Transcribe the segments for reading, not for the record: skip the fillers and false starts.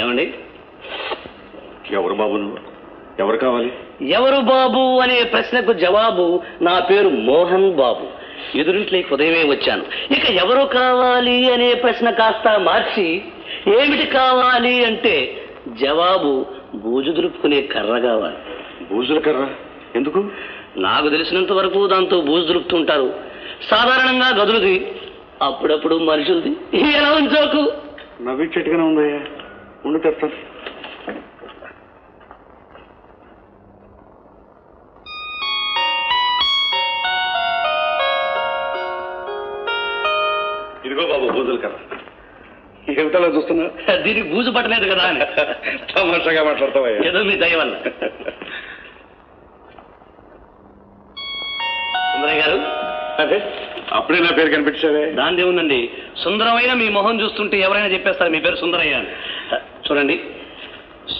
ఏమండి? ఎవరు బాబు నువ్వు? ఎవరు కావాలి? ఎవరు బాబు అనే ప్రశ్నకు జవాబు నా పేరు మోహన్ బాబు. ఎదురింట్లోకి ఉదయమే వచ్చాను. ఇక ఎవరు కావాలి అనే ప్రశ్న కాస్త మార్చి ఏమిటి కావాలి అంటే జవాబు బూజు దులుపుకునే కర్ర కావాలి. బూజుల కర్ర ఎందుకు? నాకు తెలిసినంత వరకు దాంతో బూజు దులుపుతుంటారు. సాధారణంగా గదులుది, అప్పుడప్పుడు మనుషులది. ఎలా ఉంచోకు నవ్విచ్చేట్టుగానే ఉందయ్యా, ఉండి తెస్తాను. ఇదిగో బాబు బూజుల కర్ర. ఏమిటలా చూస్తున్నా? దీనికి బూజు పట్టలేదు కదా అని. తమాషాగా మాట్లాడతావయ్యా. ఏదో మీ దయ వల్ల. సుందరయ్య గారు, అదే అప్పుడే నా పేరు కనిపించావే. దాని ఏముందండి, సుందరమైన మీ మొహం చూస్తుంటే ఎవరైనా చెప్పేస్తారు మీ పేరు సుందరయ్య అని. చూడండి,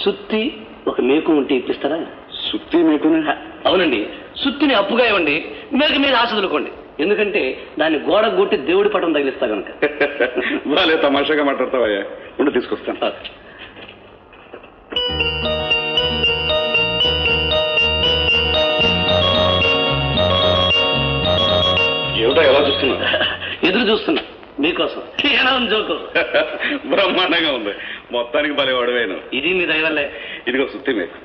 సుత్తి ఒక మేకు ఉంటే ఇప్పిస్తారా? సుత్తి మేకునే? అవునండి, సుత్తిని అప్పుగా ఇవ్వండి, మేకు మీద ఆశ వదులుకోండి. ఎందుకంటే దాన్ని గోడ గుట్టి దేవుడి పటం తగిలిస్తా కనుక. బాలే తమాషాగా మాట్లాడతావయ్యా, ఉండి తీసుకొస్తాను. ఏమిటో ఎలా చూస్తున్నా? ఎదురు చూస్తున్నా మీకోసం. ఎలా ఉంది జోకు? బ్రహ్మాండంగా ఉంది. మొత్తానికి భలే వాడవేను. ఇది మీ దయ వల్లే. ఇదిగో సుత్తి మేకు.